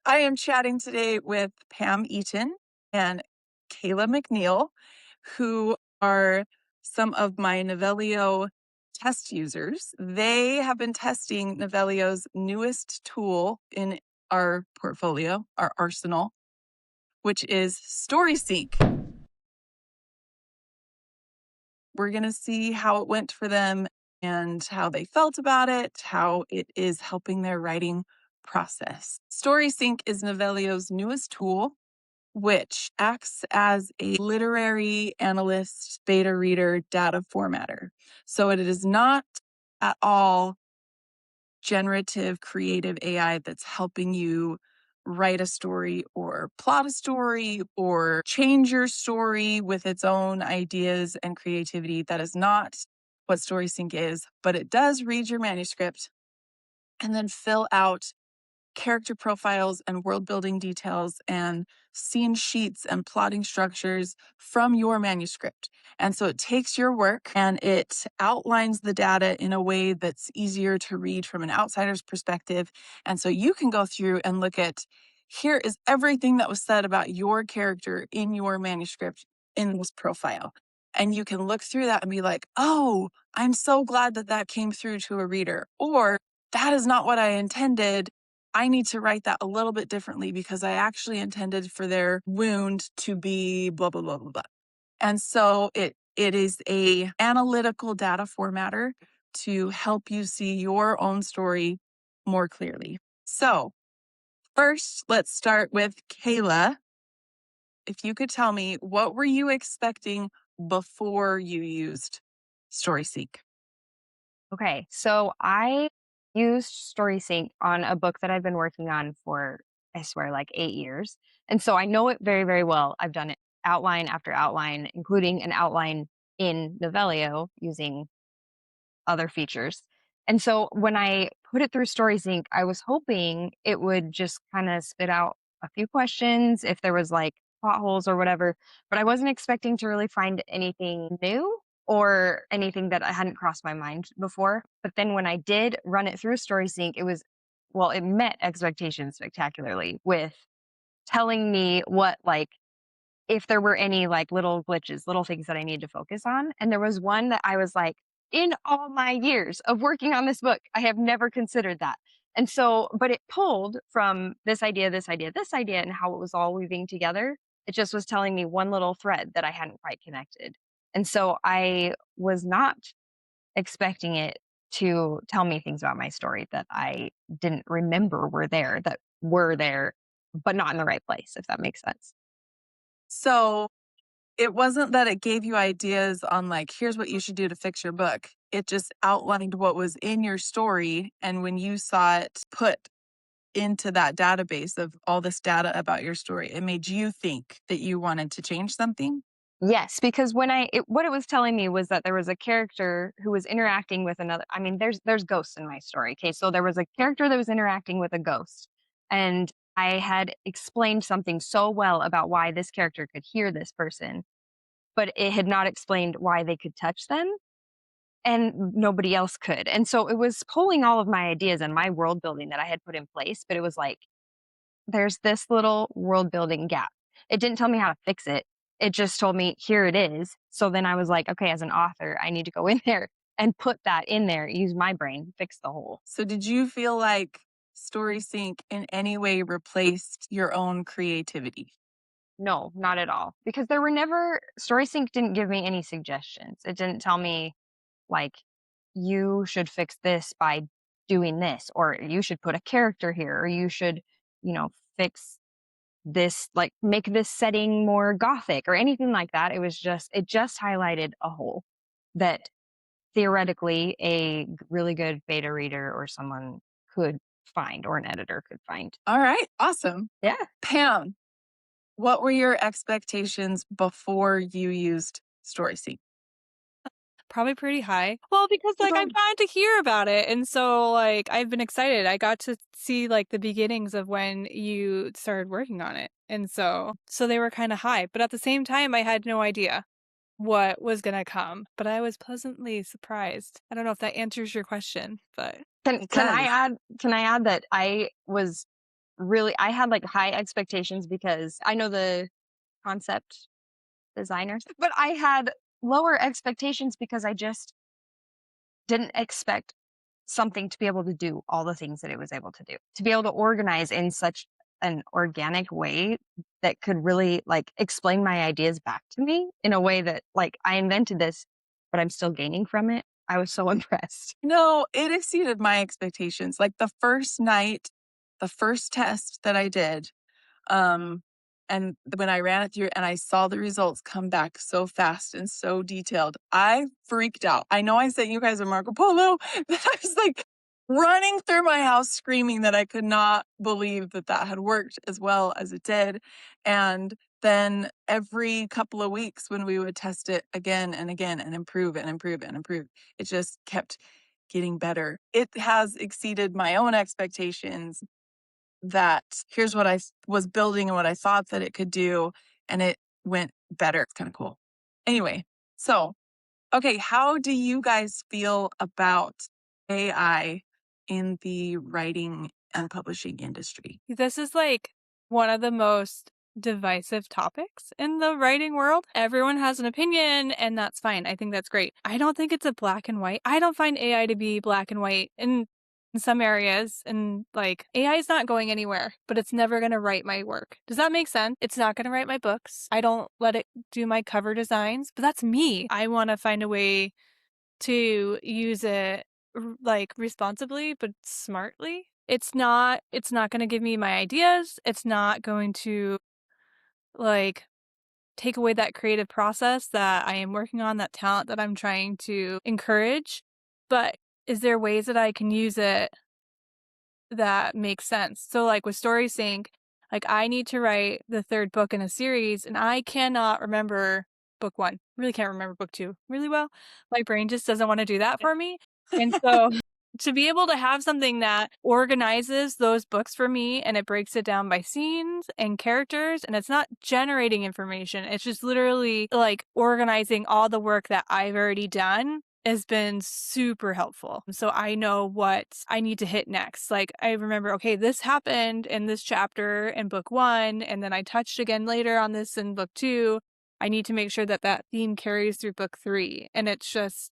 I am chatting today with Pam Eaton and Kayla McNeil, who are some of my Novelio test users. They have been testing Novelio's newest tool in our portfolio, our arsenal, which is Story Sync. We're going to see how it went for them and how they felt about it, how it is helping their writing process. Story Sync is Novelio's newest tool, which acts as a literary analyst, beta reader, data formatter. So it is not at all generative creative AI that's helping you write a story or plot a story or change your story with its own ideas and creativity. That is not what StorySync is, but it does read your manuscript and then fill out character profiles and world building details and scene sheets and plotting structures from your manuscript. And so it takes your work and it outlines the data in a way that's easier to read from an outsider's perspective. And so you can go through and look at, here is everything that was said about your character in your manuscript in this profile. And you can look through that and be like, oh, I'm so glad that that came through to a reader. Or that is not what I intended. I need to write that a little bit differently because I actually intended for their wound to be blah, blah, blah, blah, blah. And so it is a analytical data formatter to help you see your own story more clearly. So first, let's start with Kayla. If you could tell me, what were you expecting before you used StorySeek? Okay, so I used StorySync on a book that I've been working on for, I swear, like 8 years. And so I know it very, very well. I've done it outline after outline, including an outline in Novelio using other features. And so when I put it through StorySync, I was hoping it would just kind of spit out a few questions if there was like plot holes or whatever, but I wasn't expecting to really find anything new or anything that I hadn't crossed my mind before. But then when I did run it through StorySync, it met expectations spectacularly with telling me what, like, if there were any like little glitches, little things that I need to focus on. And there was one that I was like, in all my years of working on this book, I have never considered that. And so, but it pulled from this idea, this idea, this idea, and how it was all weaving together. It just was telling me one little thread that I hadn't quite connected. And so I was not expecting it to tell me things about my story that I didn't remember that were there, but not in the right place, if that makes sense. So it wasn't that it gave you ideas on like, here's what you should do to fix your book. It just outlined what was in your story. And when you saw it put into that database of all this data about your story, it made you think that you wanted to change something. Yes, because what it was telling me was that there was a character who was interacting with another. I mean, there's ghosts in my story. Okay, so there was a character that was interacting with a ghost, and I had explained something so well about why this character could hear this person, but it had not explained why they could touch them, and nobody else could. And so it was pulling all of my ideas and my world building that I had put in place, but it was like there's this little world building gap. It didn't tell me how to fix it. It just told me, here it is. So then I was like, okay, as an author, I need to go in there and put that in there, use my brain, fix the hole. So did you feel like StorySync in any way replaced your own creativity? No, not at all. Because StorySync didn't give me any suggestions. It didn't tell me, like, you should fix this by doing this, or you should put a character here, or you should, fix this, like make this setting more gothic or anything like that. It just highlighted a hole that theoretically really good beta reader or someone could find, or an editor could find. All right, awesome. Yeah. Pam, what were your expectations before you used StorySync? Probably pretty high. Well, because, like, I've gotten to hear about it, and so, like, I've been excited. I got to see, like, the beginnings of when you started working on it, and so they were kinda high, but at the same time, I had no idea what was gonna come, but I was pleasantly surprised. I don't know if that answers your question, but Can It can I does. add can I add that I was really, I had like high expectations because I know the concept designers, but I had lower expectations because I just didn't expect something to be able to do all the things that it was able to do, to be able to organize in such an organic way that could really like explain my ideas back to me in a way that like I invented this, but I'm still gaining from it. I was so impressed. No, it exceeded my expectations. Like the first night, the first test that I did, um, and when I ran it through and I saw the results come back so fast and so detailed, I freaked out. I know I sent you guys a Marco Polo, but I was like running through my house screaming that I could not believe that that had worked as well as it did. And then every couple of weeks when we would test it again and again and improve and improve and improve, it just kept getting better. It has exceeded my own expectations that here's what was building and what I thought that it could do, and it went better. It's kind of cool. Anyway, so, okay, how do you guys feel about AI in the writing and publishing industry? This is like one of the most divisive topics in the writing world. Everyone has an opinion, and that's fine. I think that's great. I don't think it's a black and white. I don't find AI to be black and white in some areas. And like AI is not going anywhere, but it's never going to write my work. Does that make sense? It's not going to write my books. I don't let it do my cover designs, but that's me. I want to find a way to use it like responsibly but smartly. It's not going to give me my ideas. It's not going to like take away that creative process that I am working on, that talent that I'm trying to encourage. But is there ways that I can use it that make sense? So like with Story Sync, like I need to write the third book in a series and I cannot remember book 1. Really can't remember book 2 really well. My brain just doesn't want to do that for me. And so to be able to have something that organizes those books for me and it breaks it down by scenes and characters and it's not generating information. It's just literally like organizing all the work that I've already done has been super helpful. So I know what I need to hit next. Like I remember, okay, this happened in this chapter in book 1, and then I touched again later on this in book 2. I need to make sure that that theme carries through book 3. And it's just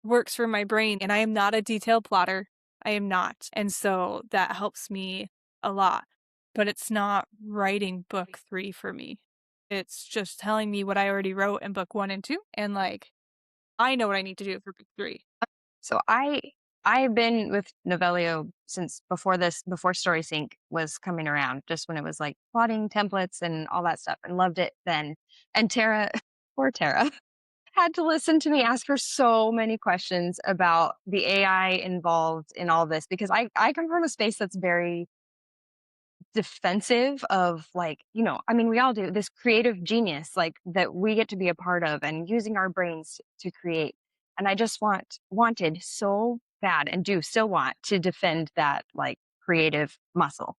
works for my brain. And I am not a detailed plotter. I am not. And so that helps me a lot. But it's not writing book 3 for me. It's just telling me what I already wrote in book 1 and 2. And like, I know what I need to do for book 3. So I've been with Novelio since before Story Sync was coming around, just when it was like plotting templates and all that stuff, and loved it then. And Tara, poor Tara, had to listen to me ask her so many questions about the AI involved in all this because I come from a space that's very defensive of like, I mean, we all do this creative genius like that we get to be a part of and using our brains to create. And I just wanted so bad and do still want to defend that like creative muscle.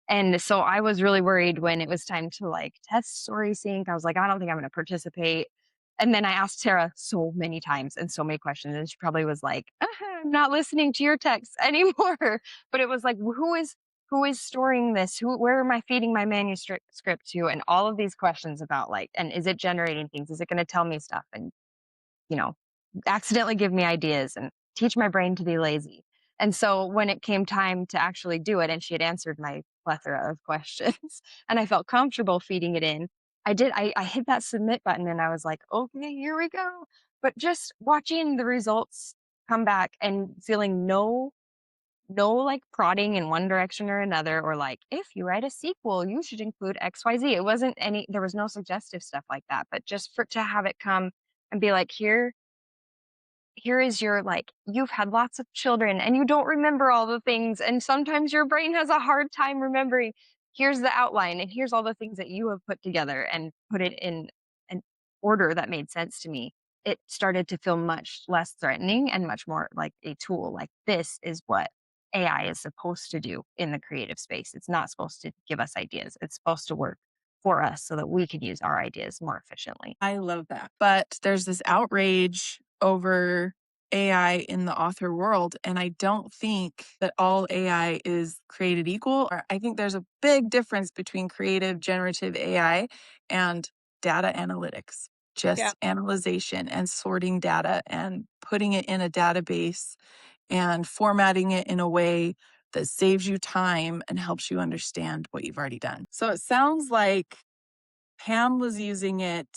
And so I was really worried when it was time to like test Story Sync. I was like, I don't think I'm going to participate. And then I asked Tara so many times and so many questions, and she probably was like, I'm not listening to your texts anymore. But it was like, who is storing this? Where am I feeding my manuscript script to? And all of these questions about like, and is it generating things? Is it going to tell me stuff? And you know, accidentally give me ideas and teach my brain to be lazy. And so when it came time to actually do it, and she had answered my plethora of questions, and I felt comfortable feeding it in, I hit that submit button and I was like, okay, here we go. But just watching the results come back and feeling no like prodding in one direction or another, or like, if you write a sequel, you should include XYZ. It wasn't there was no suggestive stuff like that, but just for to have it come and be like, here is your like, you've had lots of children and you don't remember all the things, and sometimes your brain has a hard time remembering. Here's the outline and here's all the things that you have put together and put it in an order that made sense to me. It started to feel much less threatening and much more like a tool. Like, this is what AI is supposed to do in the creative space. It's not supposed to give us ideas, it's supposed to work for us so that we can use our ideas more efficiently. I love that. But there's this outrage over AI in the author world. And I don't think that all AI is created equal. Or I think there's a big difference between creative generative AI and data analytics, Yeah. just analyzation and sorting data and putting it in a database and formatting it in a way that saves you time and helps you understand what you've already done. So it sounds like Pam was using it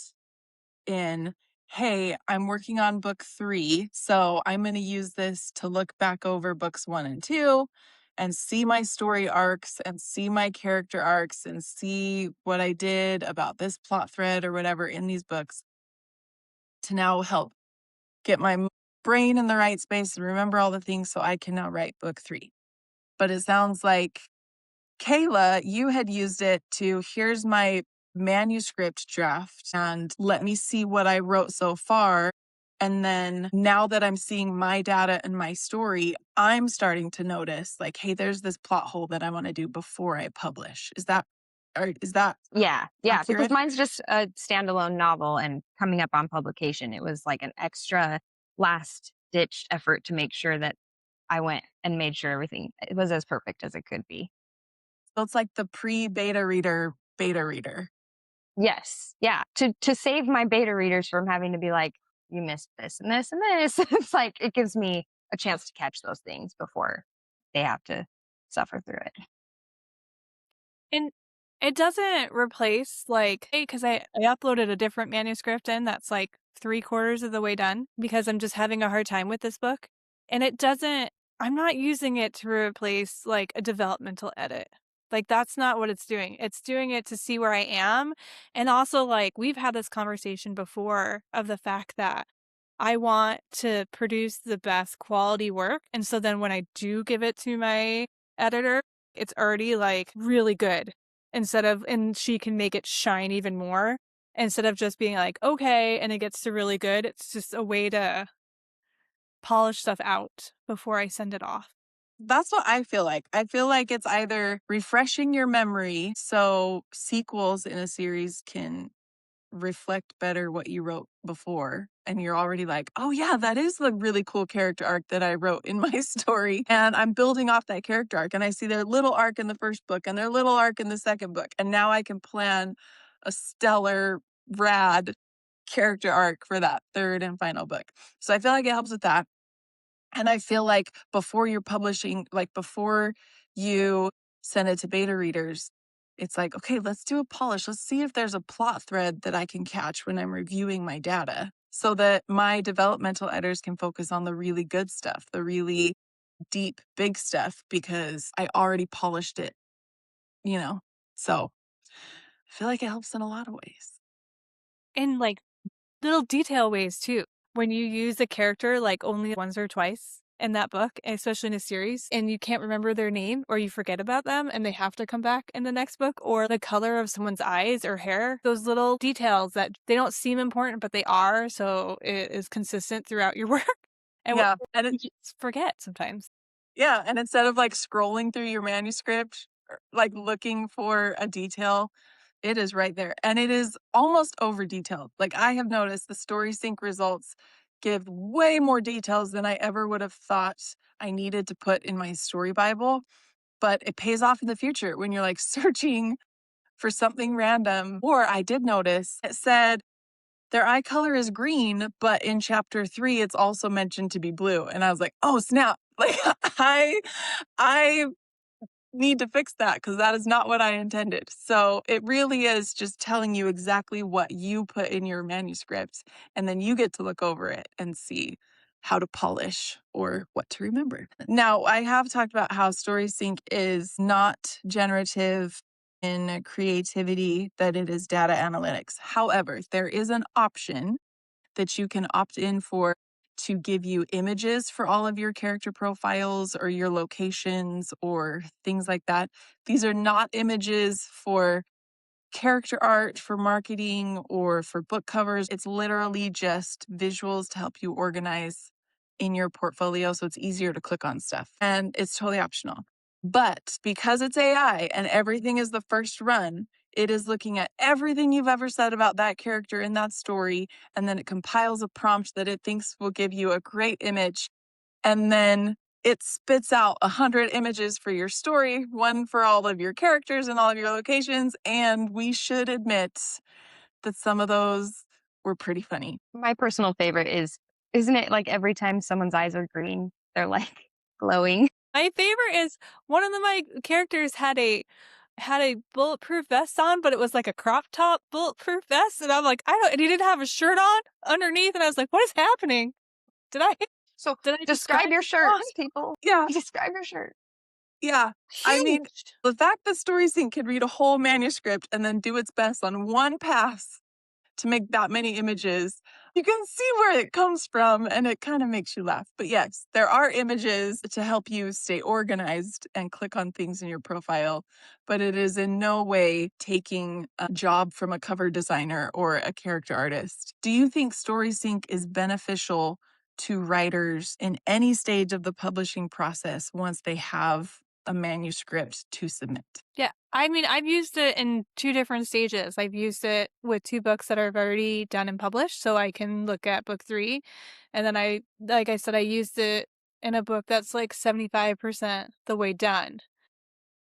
in, hey, I'm working on book 3, so I'm going to use this to look back over books 1 and 2 and see my story arcs and see my character arcs and see what I did about this plot thread or whatever in these books to now help get my brain in the right space and remember all the things so I can now write book 3. But it sounds like Kayla, you had used it to, here's my manuscript draft and let me see what I wrote so far. And then now that I'm seeing my data and my story, I'm starting to notice like, hey, there's this plot hole that I want to do before I publish. Is that Yeah, yeah, because accurate? mine's just a standalone novel and coming up on publication. It was like an extra last ditch effort to make sure that I went and made sure everything it was as perfect as it could be. So it's like the pre-beta reader, beta reader. Yes. Yeah. To save my beta readers from having to be like, you missed this and this and this. It's like it gives me a chance to catch those things before they have to suffer through it. And it doesn't replace like, hey, because I uploaded a different manuscript in that's like 3/4 of the way done because I'm just having a hard time with this book. And it doesn't, I'm not using it to replace like a developmental edit. Like that's not what it's doing. It's doing it to see where I am. And also like we've had this conversation before of the fact that I want to produce the best quality work. And so then when I do give it to my editor, it's already like really good and she can make it shine even more instead of just being like, okay, and it gets to really good. It's just a way to polish stuff out before I send it off. That's what I feel like. I feel like it's either refreshing your memory so sequels in a series can reflect better what you wrote before. And you're already like, oh, yeah, that is the really cool character arc that I wrote in my story. And I'm building off that character arc. And I see their little arc in the first book and their little arc in the second book. And now I can plan a stellar, rad character arc for that third and final book. So I feel like it helps with that. And I feel like before you're publishing, like before you send it to beta readers, it's like, okay, let's do a polish. Let's see if there's a plot thread that I can catch when I'm reviewing my data so that my developmental editors can focus on the really good stuff, the really deep, big stuff, because I already polished it, you know? So I feel like it helps in a lot of ways. And like little detail ways too. When you use a character like only once or twice in that book, especially in a series, and you can't remember their name or you forget about them and they have to come back in the next book, or the color of someone's eyes or hair, those little details that they don't seem important, but they are. So it is consistent throughout your work. And Yeah. And we just forget sometimes. Yeah, and instead of, like, scrolling through your manuscript, or, like, looking for a detail, it is right there, and it is almost over detailed. Like, I have noticed the Story Sync results give way more details than I ever would have thought I needed to put in my story bible, but it pays off in the future when you're, like, searching for something random. Or I did notice it said their eye color is green, but in chapter 3, it's also mentioned to be blue, and I was like, "Oh, snap." Like, I need to fix that because that is not what I intended. So it really is just telling you exactly what you put in your manuscript, and then you get to look over it and see how to polish or what to remember. Now, I have talked about how StorySync is not generative in creativity, that it is data analytics. However, there is an option that you can opt in for to give you images for all of your character profiles or your locations or things like that. These are not images for character art, for marketing, or for book covers. It's literally just visuals to help you organize in your portfolio so it's easier to click on stuff. And it's totally optional. But because it's AI and everything is the first run, It is looking at everything you've ever said about that character in that story, and then it compiles a prompt that it thinks will give you a great image, and then it spits out 100 images for your story, one for all of your characters and all of your locations, and we should admit that some of those were pretty funny. My personal favorite is, isn't it like every time someone's eyes are green, they're like glowing? My favorite is one of my characters had a bulletproof vest on, but it was like a crop top bulletproof vest, and I'm like, I don't. And he didn't have a shirt on underneath, and I was like, what is happening? Did I So did I describe your it wrong? shirts, people. Yeah, Describe your shirt. yeah. I mean, Hinged. the fact that StorySync can read a whole manuscript and then do its best on one pass to make that many images, you can see where it comes from and it kind of makes you laugh. But yes, there are images to help you stay organized and click on things in your profile, but it is in no way taking a job from a cover designer or a character artist. Do you think StorySync is beneficial to writers in any stage of the publishing process once they have a manuscript to submit? Yeah. I mean, I've used it in 2 different stages. I've used it with 2 books that are already done and published, so I can look at book 3. And then like I said, I used it in a book that's like 75% the way done.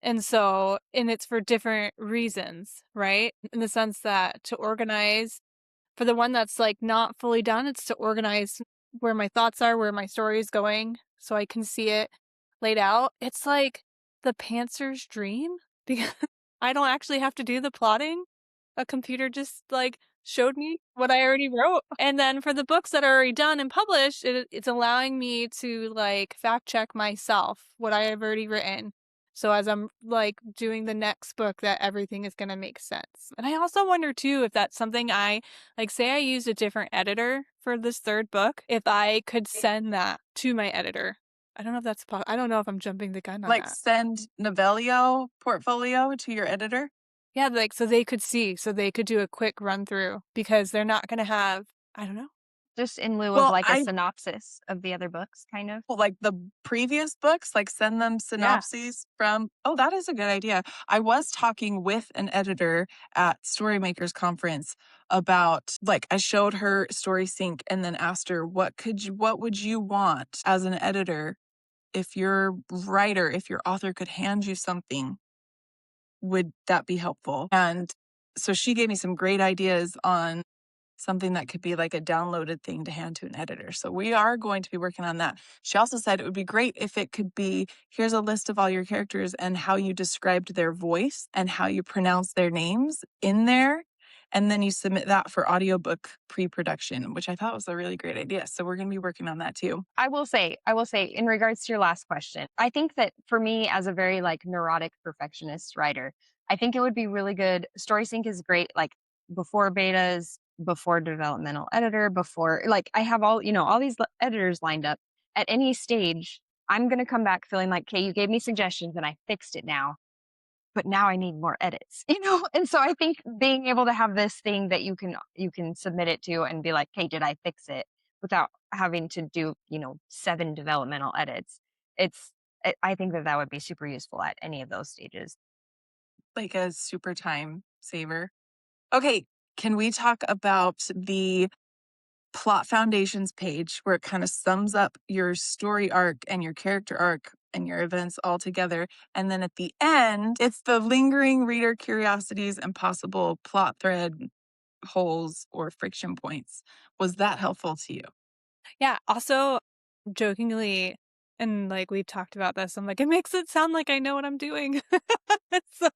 And it's for different reasons, right? In the sense that to organize for the one that's like not fully done, it's to organize where my thoughts are, where my story is going, so I can see it laid out. It's like the pantser's dream because I don't actually have to do the plotting. A computer just like showed me what I already wrote. And then for the books that are already done and published, it's allowing me to like fact check myself what I have already written. So as I'm like doing the next book, that everything is going to make sense. And I also wonder too if that's something I like, say I used a different editor for this 3rd book, if I could send that to my editor. I don't know if that's I don't know if I'm jumping the gun on Like that. send Novelio portfolio to your editor? Yeah, like, so they could see, so they could do a quick run through because they're not gonna have I don't know. Just in lieu of Well, like a I synopsis of the other books, kind of. like the previous books, like send them Yeah. synopses from, oh, that is a good idea. I was talking with an editor at Storymakers Conference about, like, I showed her Story Sync and then asked her, what would you want as an editor if your writer, if your author could hand you something, would that be helpful? And so she gave me some great ideas on something that could be like a downloaded thing to hand to an editor. So we are going to be working on that. She also said it would be great if it could be, here's a list of all your characters and how you described their voice and how you pronounce their names in there. And then you submit that for audiobook pre-production, which I thought was a really great idea. So we're going to be working on that too. I will say, in regards to your last question, I think that for me as a very like neurotic perfectionist writer, I think it would be really good. StorySync is great, like before betas, before developmental editor, before like I have all, all these editors lined up at any stage. I'm going to come back feeling like, okay, you gave me suggestions and I fixed it now, but now I need more edits, And so I think being able to have this thing that you can submit it to and be like, hey, did I fix it without having to do, 7 developmental edits. I think that would be super useful at any of those stages. Like a super time saver. Okay, can we talk about the plot foundations page where it kind of sums up your story arc and your character arc and your events all together? And then at the end, it's the lingering reader curiosities and possible plot thread holes or friction points. Was that helpful to you? Yeah, also, jokingly, and, like, we've talked about this, I'm like, "It makes it sound like I know what I'm doing." So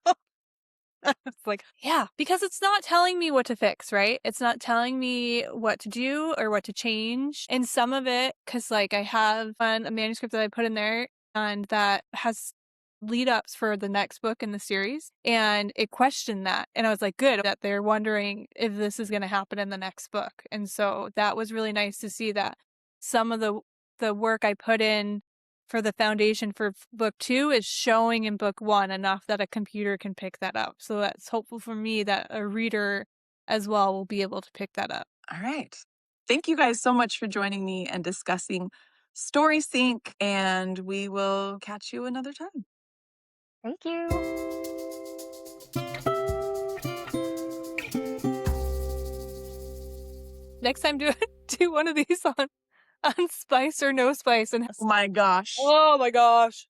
it's like, yeah, because it's not telling me what to fix, right? It's not telling me what to do or what to change. And some of it, because like I have a manuscript that I put in there and that has lead ups for the next book in the series. And it questioned that. And I was like, good, that they're wondering if this is going to happen in the next book. And so that was really nice to see that some of the work I put in for the foundation for book 2 is showing in book 1 enough that a computer can pick that up. So that's hopeful for me that a reader as well will be able to pick that up. All right. Thank you guys so much for joining me and discussing Story Sync, and we will catch you another time. Thank you. next time do do one of these on spice or no spice and Oh my gosh. oh my gosh.